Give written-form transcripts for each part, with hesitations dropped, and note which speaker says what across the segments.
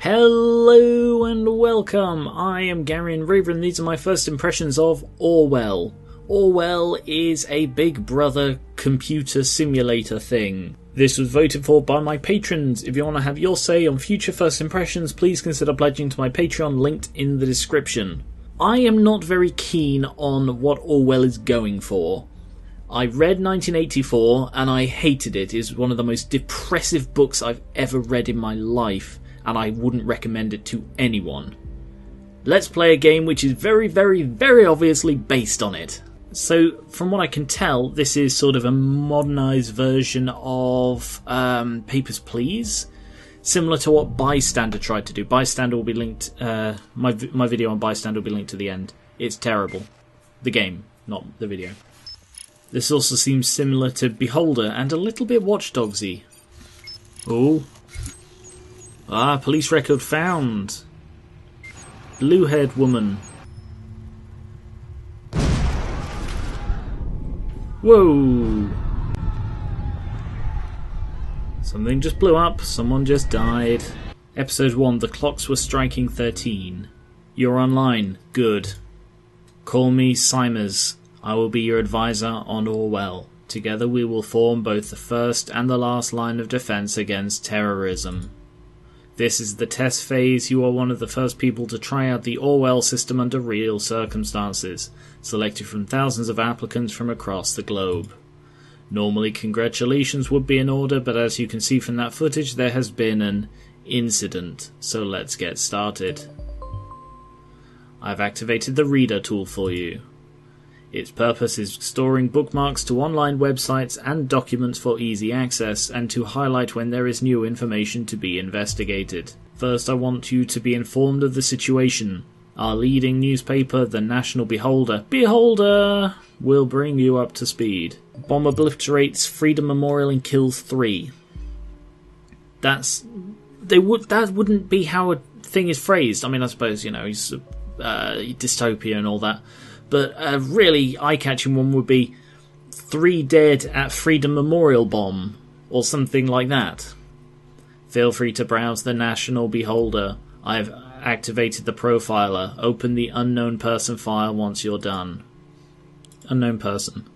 Speaker 1: Hello and welcome, I am Geran and these are my first impressions of Orwell. Orwell is a Big Brother computer simulator thing. This was voted for by my patrons. If you want to have your say on future first impressions, please consider pledging to my Patreon, linked in the description. I am not very keen on what Orwell is going for. I read 1984 and I hated it. It's one of the most depressive books I've ever read in my life, and I wouldn't recommend it to anyone. Let's play a game which is very, very, very obviously based on it. So, from what I can tell, this is sort of a modernised version of Papers, Please, similar to what Bystander tried to do. Bystander will be linked, my video on Bystander will be linked to the end. It's terrible. The game, not the video. This also seems similar to Beholder and a little bit Watch Dogsy. Oh. Police record found. Blue-haired woman. Whoa! Something just blew up. Someone just died. Episode 1. The clocks were striking 13. You're online. Good. Call me Simers. I will be your advisor on Orwell. Together we will form both the first and the last line of defense against terrorism. This is the test phase. You are one of the first people to try out the Orwell system under real circumstances, selected from thousands of applicants from across the globe. Normally congratulations would be in order, but as you can see from that footage, there has been an incident, so let's get started. I've activated the Reader tool for you. Its purpose is storing bookmarks to online websites and documents for easy access, and to highlight when there is new information to be investigated. First, I want you to be informed of the situation. Our leading newspaper, the National Beholder, will bring you up to speed. Bomb obliterates Freedom Memorial and kills 3. That wouldn't be how a thing is phrased. I mean, I suppose, he's dystopia and all that. But a really eye-catching one would be 3 dead at Freedom Memorial bomb, or something like that. Feel free to browse the National Beholder. I've activated the profiler. Open the unknown person file once you're done. Unknown person.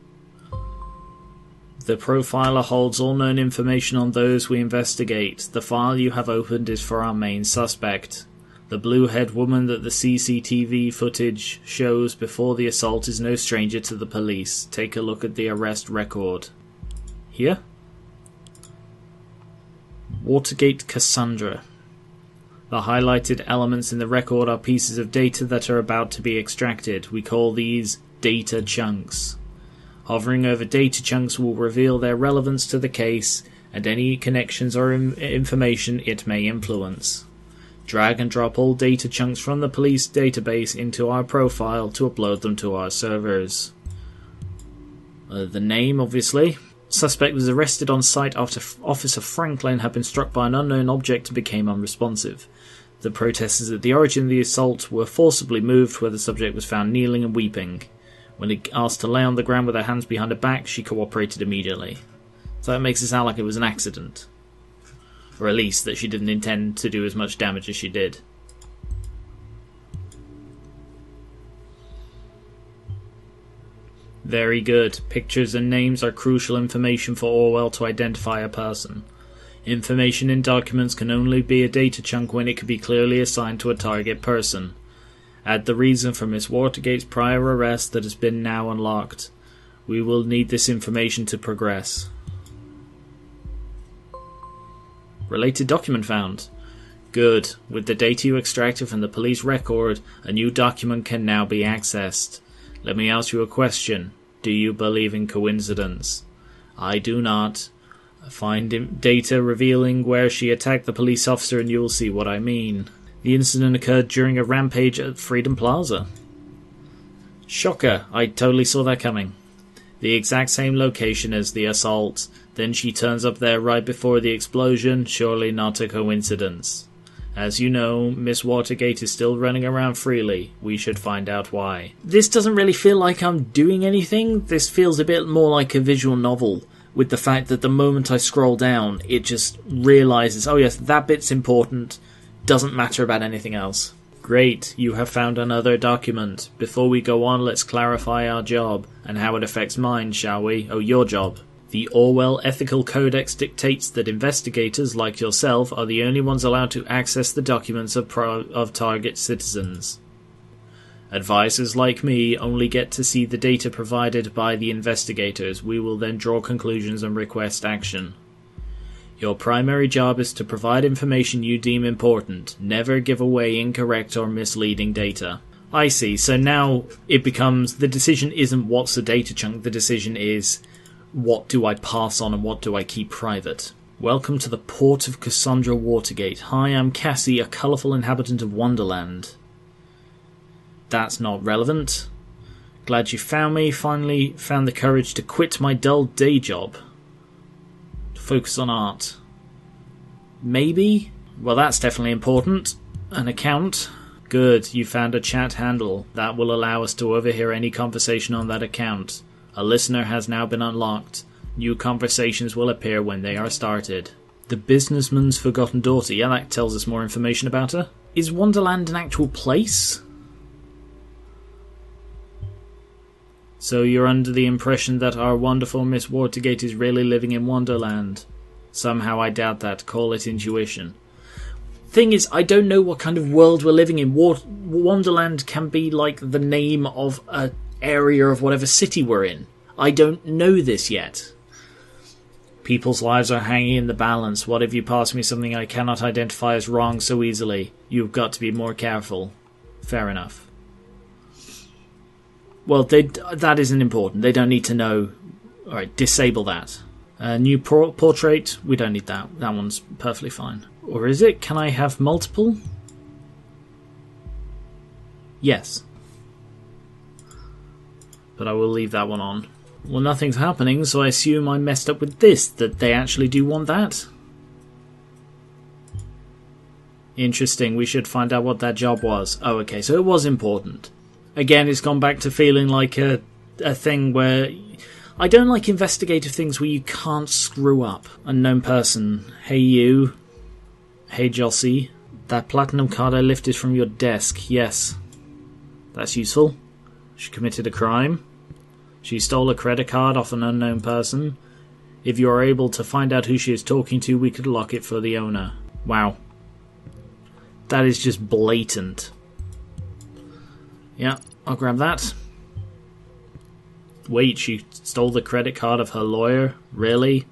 Speaker 1: The profiler holds all known information on those we investigate. The file you have opened is for our main suspect. The blue-haired woman that the CCTV footage shows before the assault is no stranger to the police. Take a look at the arrest record. Here? Watergate Cassandra. The highlighted elements in the record are pieces of data that are about to be extracted. We call these data chunks. Hovering over data chunks will reveal their relevance to the case and any connections or information it may influence. Drag and drop all data chunks from the police database into our profile to upload them to our servers. The name, obviously. Suspect was arrested on site after Officer Franklin had been struck by an unknown object and became unresponsive. The protesters at the origin of the assault were forcibly moved, where the subject was found kneeling and weeping. When asked to lay on the ground with her hands behind her back, she cooperated immediately. So that makes it sound like it was an accident. Or at least that she didn't intend to do as much damage as she did. Very good. Pictures and names are crucial information for Orwell to identify a person. Information in documents can only be a data chunk when it can be clearly assigned to a target person. Add the reason for Miss Watergate's prior arrest that has been now unlocked. We will need this information to progress. Related document found. Good. With the data you extracted from the police record, a new document can now be accessed. Let me ask you a question. Do you believe in coincidence? I do not. Find data revealing where she attacked the police officer and you will see what I mean. The incident occurred during a rampage at Freedom Plaza. Shocker. I totally saw that coming. The exact same location as the assault. Then she turns up there right before the explosion. Surely not a coincidence. As you know, Miss Watergate is still running around freely. We should find out why. This doesn't really feel like I'm doing anything. This feels a bit more like a visual novel, with the fact that the moment I scroll down, it just realises, oh yes, that bit's important. Doesn't matter about anything else. Great, you have found another document. Before we go on, let's clarify our job, and how it affects mine, shall we? Oh, your job. The Orwell Ethical Codex dictates that investigators, like yourself, are the only ones allowed to access the documents of target citizens. Advisors like me only get to see the data provided by the investigators. We will then draw conclusions and request action. Your primary job is to provide information you deem important. Never give away incorrect or misleading data. I see, so now it becomes, the decision isn't what's a data chunk, the decision is what do I pass on and what do I keep private. Welcome to the port of Cassandra Watergate. Hi, I'm Cassie, a colourful inhabitant of Wonderland. That's not relevant. Glad you found me. Finally found the courage to quit my dull day job. Focus on art. Maybe? Well, that's definitely important. An account. Good, you found a chat handle. That will allow us to overhear any conversation on that account. A listener has now been unlocked. New conversations will appear when they are started. The businessman's forgotten daughter. Yeah, that tells us more information about her. Is Wonderland an actual place? So you're under the impression that our wonderful Miss Watergate is really living in Wonderland. Somehow I doubt that. Call it intuition. Thing is, I don't know what kind of world we're living in. Wonderland can be like the name of an area of whatever city we're in. I don't know this yet. People's lives are hanging in the balance. What if you pass me something I cannot identify as wrong so easily? You've got to be more careful. Fair enough. Well, that isn't important. They don't need to know. Alright, disable that. New portrait. We don't need that. That one's perfectly fine. Or is it? Can I have multiple? Yes. But I will leave that one on. Well, nothing's happening, so I assume I messed up with this, that they actually do want that. Interesting. We should find out what that job was. Oh, okay, so it was important. Again, it's gone back to feeling like a thing where... I don't like investigative things where you can't screw up. Unknown person. Hey, you. Hey, Jossie. That platinum card I lifted from your desk. Yes. That's useful. She committed a crime. She stole a credit card off an unknown person. If you are able to find out who she is talking to, we could lock it for the owner. Wow. That is just blatant. Yeah, I'll grab that. Wait, she stole the credit card of her lawyer? Really?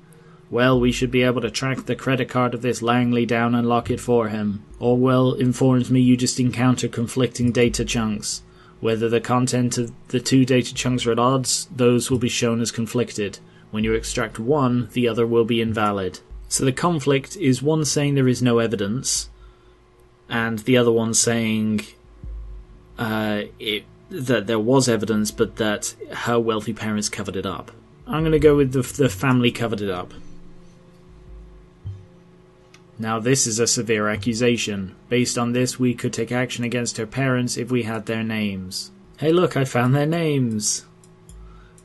Speaker 1: Well, we should be able to track the credit card of this Langley down and lock it for him. Orwell informs me you just encounter conflicting data chunks. Whether the content of the two data chunks are at odds, those will be shown as conflicted. When you extract one, the other will be invalid. So the conflict is one saying there is no evidence, and the other one saying that there was evidence, but that her wealthy parents covered it up. I'm going to go with the family covered it up. Now this is a severe accusation. Based on this, we could take action against her parents if we had their names. Hey look, I found their names.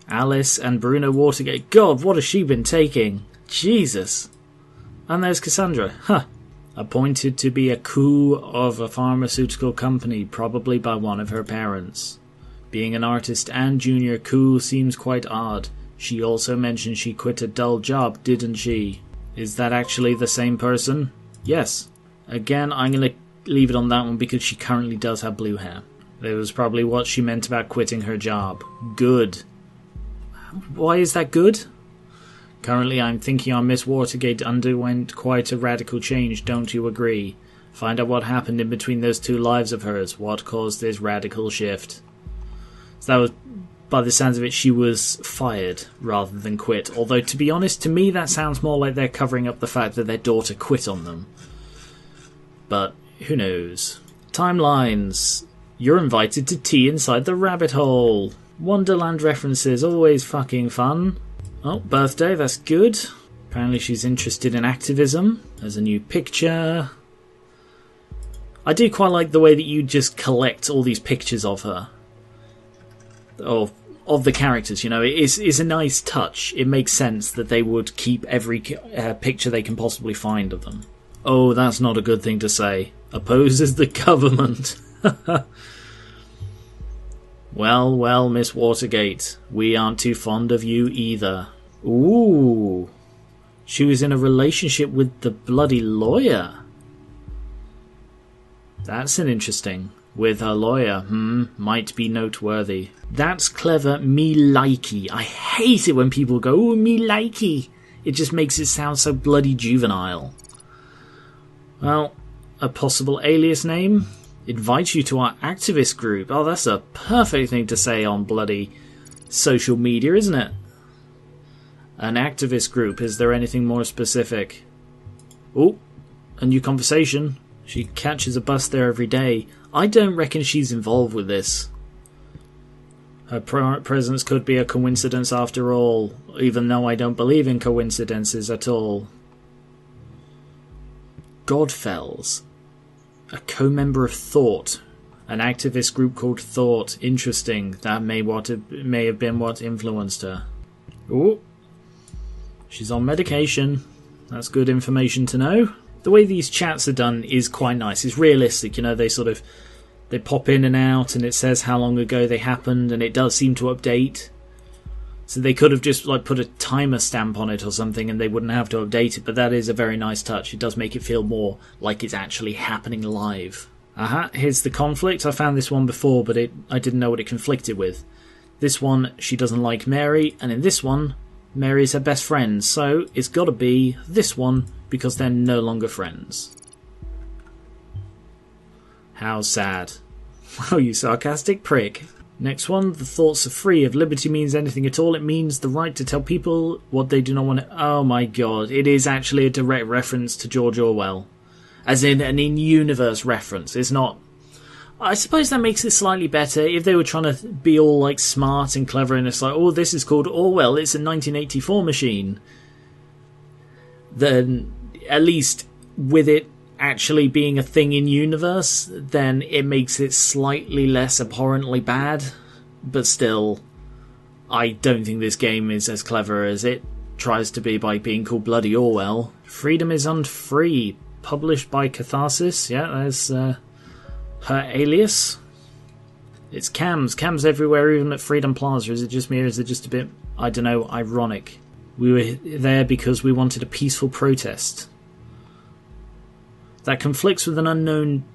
Speaker 1: Alice and Bruno Watergate. God, what has she been taking? Jesus. And there's Cassandra. Huh. Appointed to be a coup of a pharmaceutical company, probably by one of her parents. Being an artist and junior coup seems quite odd. She also mentioned she quit a dull job, didn't she? Is that actually the same person? Yes. Again, I'm going to leave it on that one because she currently does have blue hair. That was probably what she meant about quitting her job. Good. Why is that good? Currently, I'm thinking our Miss Watergate underwent quite a radical change, don't you agree? Find out what happened in between those two lives of hers. What caused this radical shift? So that was... By the sounds of it, she was fired rather than quit. Although, to be honest, to me that sounds more like they're covering up the fact that their daughter quit on them. But, who knows. Timelines. You're invited to tea inside the rabbit hole. Wonderland references, always fucking fun. Oh, birthday, that's good. Apparently she's interested in activism. There's a new picture. I do quite like the way that you just collect all these pictures of her. Of the characters, you know, it's a nice touch. It makes sense that they would keep every picture they can possibly find of them. Oh, that's not a good thing to say. Opposes the government. Well, well, Miss Watergate, we aren't too fond of you either. Ooh. She was in a relationship with the bloody lawyer. That's an interesting. With her lawyer, might be noteworthy. That's clever, me likey. I hate it when people go, "Ooh, me likey." It just makes it sound so bloody juvenile. Well, a possible alias name? Invite you to our activist group. Oh, that's a perfect thing to say on bloody social media, isn't it? An activist group. Is there anything more specific? Oh, a new conversation. She catches a bus there every day. I don't reckon she's involved with this. Her presence could be a coincidence after all, even though I don't believe in coincidences at all. Godfells. A co-member of Thought. An activist group called Thought. Interesting. That may have been what influenced her. Ooh. She's on medication. That's good information to know. The way these chats are done is quite nice. It's realistic, you know, they pop in and out and it says how long ago they happened and it does seem to update. So they could have just like put a timer stamp on it or something and they wouldn't have to update it, but that is a very nice touch. It does make it feel more like it's actually happening live. Here's the conflict. I found this one before, but I didn't know what it conflicted with. This one, she doesn't like Mary, and in this one, Mary is her best friend, so it's got to be this one because they're no longer friends. How sad. Oh, you sarcastic prick. Next one, the thoughts are free. If liberty means anything at all, it means the right to tell people what they do not want to... Oh my god, it is actually a direct reference to George Orwell. As in an in-universe reference. It's not... I suppose that makes it slightly better. If they were trying to be all like smart and clever and it's like, oh, this is called Orwell, it's a 1984 machine. Then, at least with it actually being a thing in universe, then it makes it slightly less abhorrently bad. But still, I don't think this game is as clever as it tries to be by being called bloody Orwell. Freedom is Unfree, published by Catharsis. Yeah, there's her alias. It's Cams everywhere, even at Freedom Plaza. Is it just me or is it just a bit, I don't know, ironic? We were there because we wanted a peaceful protest. That conflicts with an unknown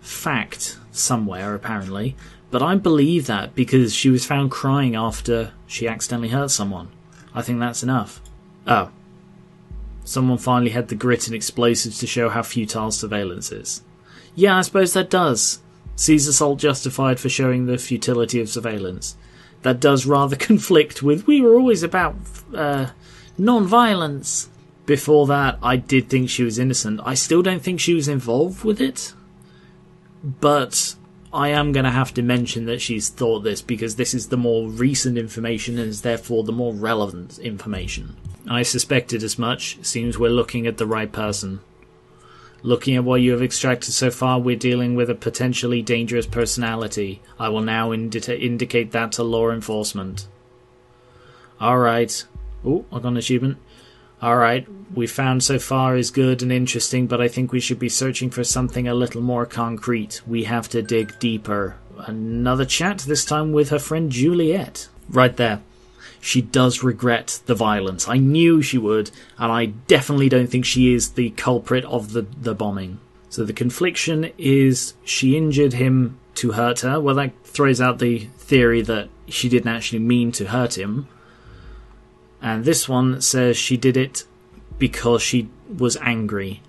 Speaker 1: fact somewhere, apparently. But I believe that because she was found crying after she accidentally hurt someone. I think that's enough. Oh. Someone finally had the grit and explosives to show how futile surveillance is. Yeah, I suppose that does. Sees assault justified for showing the futility of surveillance. That does rather conflict with, we were always about non-violence. Before that, I did think she was innocent. I still don't think she was involved with it. But I am going to have to mention that she's thought this because this is the more recent information and is therefore the more relevant information. I suspected as much. Seems we're looking at the right person. Looking at what you have extracted so far, we're dealing with a potentially dangerous personality. I will now indicate that to law enforcement. Alright. Oh, I got an achievement. Alright, we found so far is good and interesting, but I think we should be searching for something a little more concrete. We have to dig deeper. Another chat, this time with her friend Juliet. Right there. She does regret the violence. I knew she would, and I definitely don't think she is the culprit of the bombing. So the confliction is she injured him to hurt her. Well, that throws out the theory that she didn't actually mean to hurt him. And this one says she did it because she was angry.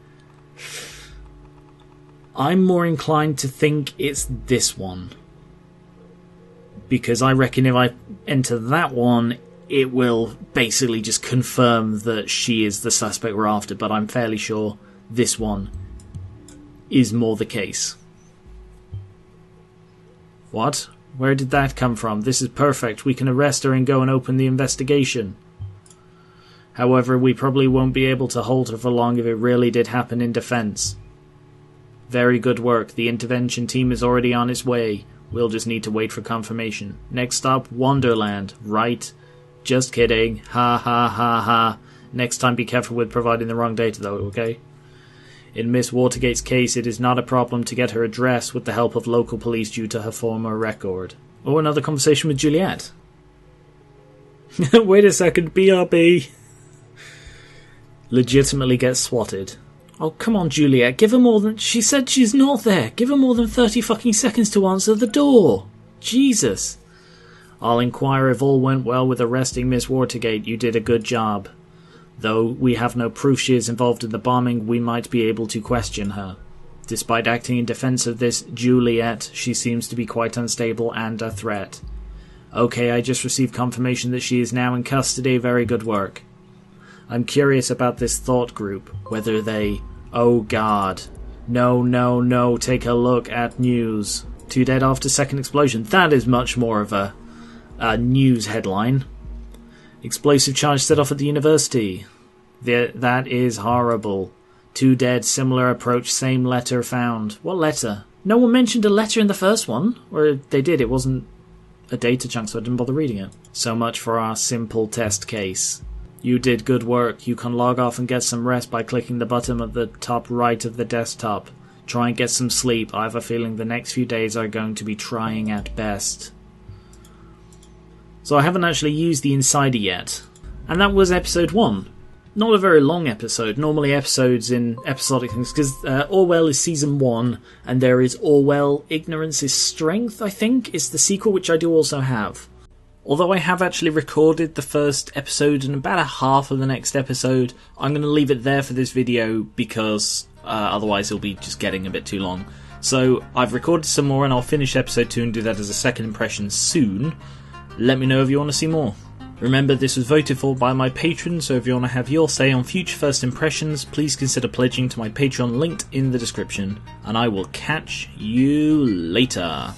Speaker 1: I'm more inclined to think it's this one. Because I reckon if I enter that one, it will basically just confirm that she is the suspect we're after. But I'm fairly sure this one is more the case. What? Where did that come from? This is perfect. We can arrest her and go and open the investigation. However, we probably won't be able to hold her for long if it really did happen in defense. Very good work. The intervention team is already on its way. We'll just need to wait for confirmation. Next stop, Wonderland. Right? Just kidding. Ha ha ha ha. Next time be careful with providing the wrong data though, okay? In Miss Watergate's case, it is not a problem to get her address with the help of local police due to her former record. Oh, another conversation with Juliet. Wait a second, BRB. Legitimately gets swatted. Oh, come on, Juliet, give her more than... She said she's not there. Give her more than 30 fucking seconds to answer the door. Jesus. I'll inquire if all went well with arresting Miss Watergate. You did a good job. Though we have no proof she is involved in the bombing, we might be able to question her. Despite acting in defense of this Juliet, she seems to be quite unstable and a threat. Okay, I just received confirmation that she is now in custody. Very good work. I'm curious about this thought group, whether they... Oh god. No, take a look at news. 2 dead after second explosion. That is much more of a news headline. Explosive charge set off at the university. That is horrible. 2 dead, similar approach, same letter found. What letter? No one mentioned a letter in the first one. Or they did, it wasn't a data chunk, so I didn't bother reading it. So much for our simple test case. You did good work. You can log off and get some rest by clicking the button at the top right of the desktop. Try and get some sleep. I have a feeling the next few days are going to be trying at best. So I haven't actually used the Insider yet. And that was episode 1. Not a very long episode. Normally episodes in episodic things, because Orwell is season 1, and there is Orwell Ignorance is Strength, I think, is the sequel, which I do also have. Although I have actually recorded the first episode and about a half of the next episode, I'm going to leave it there for this video because otherwise it'll be just getting a bit too long. So I've recorded some more and I'll finish episode 2 and do that as a second impression soon. Let me know if you want to see more. Remember, this was voted for by my patrons, so if you want to have your say on future first impressions, please consider pledging to my Patreon linked in the description. And I will catch you later.